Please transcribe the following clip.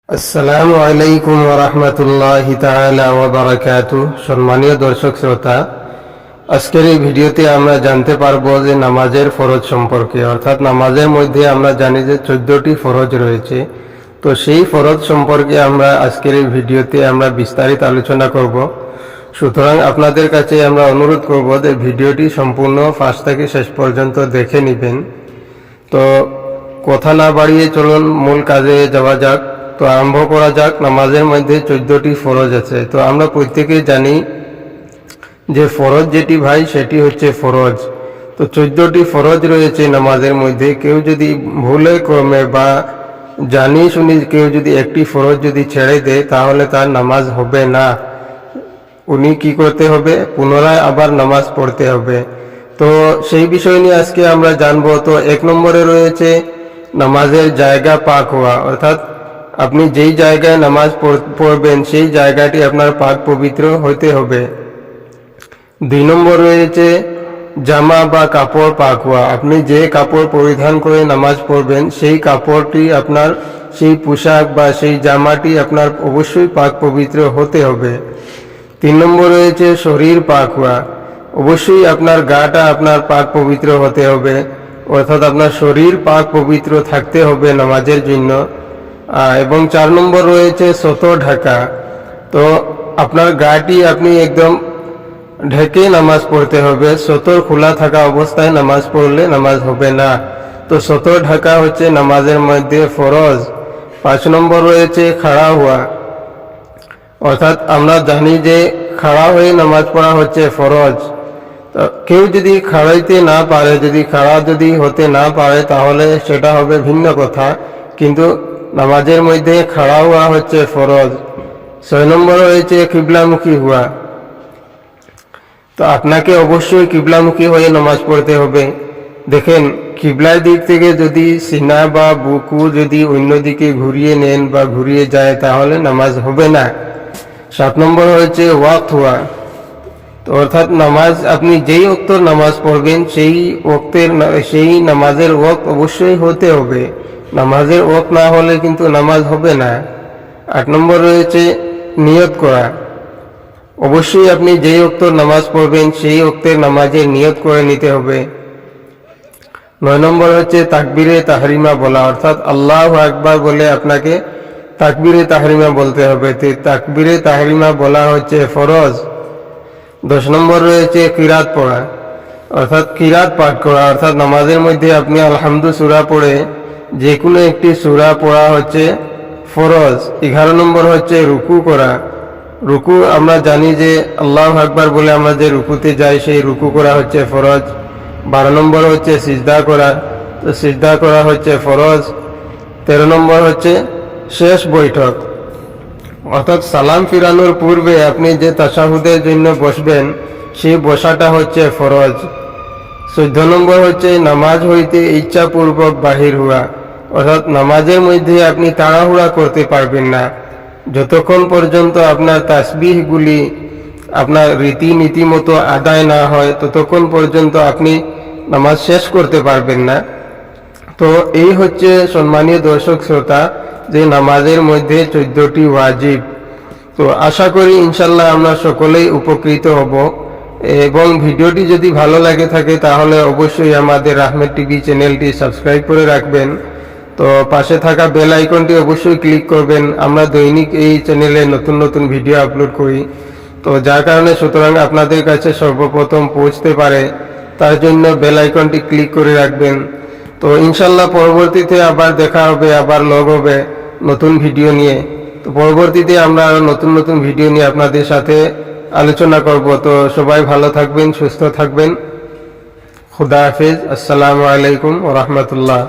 আসসালামু আলাইকুম ওয়া রাহমাতুল্লাহি তাআলা ওয়া বারাকাতুহু। সম্মানীয় দর্শক শ্রোতা, আজকের এই ভিডিওতে আমরা জানতে পারবো যে নামাজের ফরজ সম্পর্কে, অর্থাৎ নামাজের মধ্যে আমরা জানি যে 14টি ফরজ রয়েছে। তো সেই ফরজ সম্পর্কে আমরা আজকের এই ভিডিওতে আমরা বিস্তারিত আলোচনা করব। সুতরাং আপনাদের কাছে আমরা অনুরোধ করব যে ভিডিওটি সম্পূর্ণ ফার্স্ট থেকে শেষ পর্যন্ত দেখে নেবেন। তো কথা না বাড়িয়ে চলুন মূল কাজে যাওয়া যাক। তো আরম্ভ করা যাক। নামাজের মধ্যে 14টি ফরজ আছে। তো আমরা প্রত্যেকেই জানি যে ফরজ যেটি ভাই সেটি হচ্ছে ফরজ। তো 14টি ফরজ রয়েছে নামাজের মধ্যে। কেউ যদি ভুলে ক্রমে বা জানি শুনি কেউ যদি একটি ফরজ যদি ছেড়ে দেয় তাহলে তার নামাজ হবে না। উনি কি করতে হবে? পুনরায় আবার নামাজ পড়তে হবে। তো সেই বিষয় নিয়ে আজকে আমরা জানবো। তো 1 নম্বরে রয়েছে নামাজের জায়গা পাক হওয়া, অর্থাৎ আপনি যেই জায়গায় নামাজ পড়বেন সেই জায়গাটি আপনার পাক পবিত্র হতে হবে। 2 নম্বর রয়েছে জামা বা কাপড় পাক হওয়া। আপনি যে কাপড় পরিধান করে নামাজ পড়বেন সেই কাপড়টি আপনার, সেই পোশাক বা সেই জামাটি আপনার অবশ্যই পাক পবিত্র হতে হবে। 3 নম্বর রয়েছে শরীর পাক হওয়া। অবশ্যই আপনার গাটা আপনার পাক পবিত্র হতে হবে, অর্থাৎ আপনার শরীর পাক পবিত্র থাকতে হবে নামাজের জন্য। এবং 4 নম্বর রয়েছে সতর ঢাকা। তো আপনার গাটি আপনি একদম ঢেকে নামাজ পড়তে হবে। সতর খোলা থাকা অবস্থায় নামাজ পড়লে নামাজ হবে না। তো সতর ঢাকা হচ্ছে নামাজের মধ্যে ফরজ। 5 নম্বর রয়েছে খাড়া হওয়া, অর্থাৎ আমরা জানি যে খাড়া হয়ে নামাজ পড়া হচ্ছে ফরজ। তো কেউ যদি খাড়াইতে না পারে, যদি খাড়া যদি হতে না পারে তাহলে সেটা হবে ভিন্ন কথা, কিন্তু নামাজের মধ্যে খাড়া হওয়া হচ্ছে ফরজ। 6 নম্বর রয়েছে কিবলামুখী হওয়া। তো আপনাকে অবশ্যই কিবলামুখী হয়ে নামাজ পড়তে হবে। দেখেন, কিবলার দিক থেকে যদি সিনা বা বুকু যদি অন্যদিকে ঘুরিয়ে নেন বা ঘুরিয়ে যায় তাহলে নামাজ হবে না। 7 নম্বর হচ্ছে ওয়াক্ত হওয়া। তো অর্থাৎ নামাজ, আপনি যেই ওক্তর নামাজ পড়বেন সেই নামাজের ওয়াক্ত অবশ্যই হতে হবে। নামাজের ওয়াক্ত না হলে কিন্তু নামাজ হবে না। 8 নম্বর রয়েছে নিয়ত করা। অবশ্যই আপনি যেই ওক্তর নামাজ পড়বেন সেই ওক্তের নামাজের নিয়ত করে নিতে হবে। 9 নম্বর হচ্ছে তাকবীরে তাহরিমা বলা, অর্থাৎ আল্লাহু আকবার বলে আপনাকে তাকবীরে তাহরিমা বলতে হবে। তাকবীরে তাহরিমা বলা হচ্ছে ফরজ। 10 নম্বর রয়েছে কিরাত পড়া, অর্থাৎ কিরাত পাঠ করা, অর্থাৎ নামাজের মধ্যে আপনি আলহামদু সূরা পড়ে যে কোনো একটি সূরা পড়া হচ্ছে ফরজ। 11 নম্বর হচ্ছে রুকু করা। রুকু আমরা জানি যে আল্লাহু আকবার বলে আমরা যে রুকুতে যাই সেই রুকু করা হচ্ছে ফরজ। 12 নম্বর হচ্ছে সিজদা করা। তো সিজদা করা হচ্ছে ফরজ। 13 নম্বর হচ্ছে শেষ বৈঠক, অর্থাৎ সালাম ফিরানোর পূর্বে আপনি যে তাশাহুদের জন্য বসবেন সেই বসাটা হচ্ছে ফরজ। 14 নম্বর হচ্ছে নামাজ হইতে ইচ্ছাপূর্বক বাহির হওয়া, অর্থাৎ নামাজের মধ্যে আপনি তাড়াহুড়া করতে পারবেন না। যতক্ষণ পর্যন্ত আপনার তাসবিহগুলি আপনার রীতিনীতি মতো আদায় না হয় ততক্ষণ পর্যন্ত আপনি নামাজ শেষ করতে পারবেন না। তো এই হচ্ছে সম্মানীয় দর্শক শ্রোতা যে নামাজের মধ্যে 14টি ওয়াজিব। তো আশা করি ইনশাল্লাহ আমরা সকলেই উপকৃত হব। এবং ভিডিওটি যদি ভালো লাগে থাকে তাহলে অবশ্যই আমাদের আহমেদ টিভি চ্যানেলটি সাবস্ক্রাইব করে রাখবেন। তো পাশে থাকা বেল আইকনটি অবশ্যই ক্লিক করবেন। আমরা দৈনিক এই চ্যানেলে নতুন নতুন ভিডিও আপলোড করি, তো যার কারণে সুতরাং আপনাদের কাছে সর্বপ্রথম পৌঁছতে পারে, তার জন্য বেল আইকনটি ক্লিক করে রাখবেন। তো ইনশাল্লাহ পরবর্তীতে আবার দেখা হবে, আবার লগ হবে নতুন ভিডিও নিয়ে। তো পরবর্তীতে আমরা আরো নতুন নতুন ভিডিও নিয়ে আপনাদের সাথে আলোচনা করব। তো সবাই ভালো থাকবেন, সুস্থ থাকবেন। খুদা হাফেজ। আসসালামু আলাইকুম ওয়া রাহমাতুল্লাহ।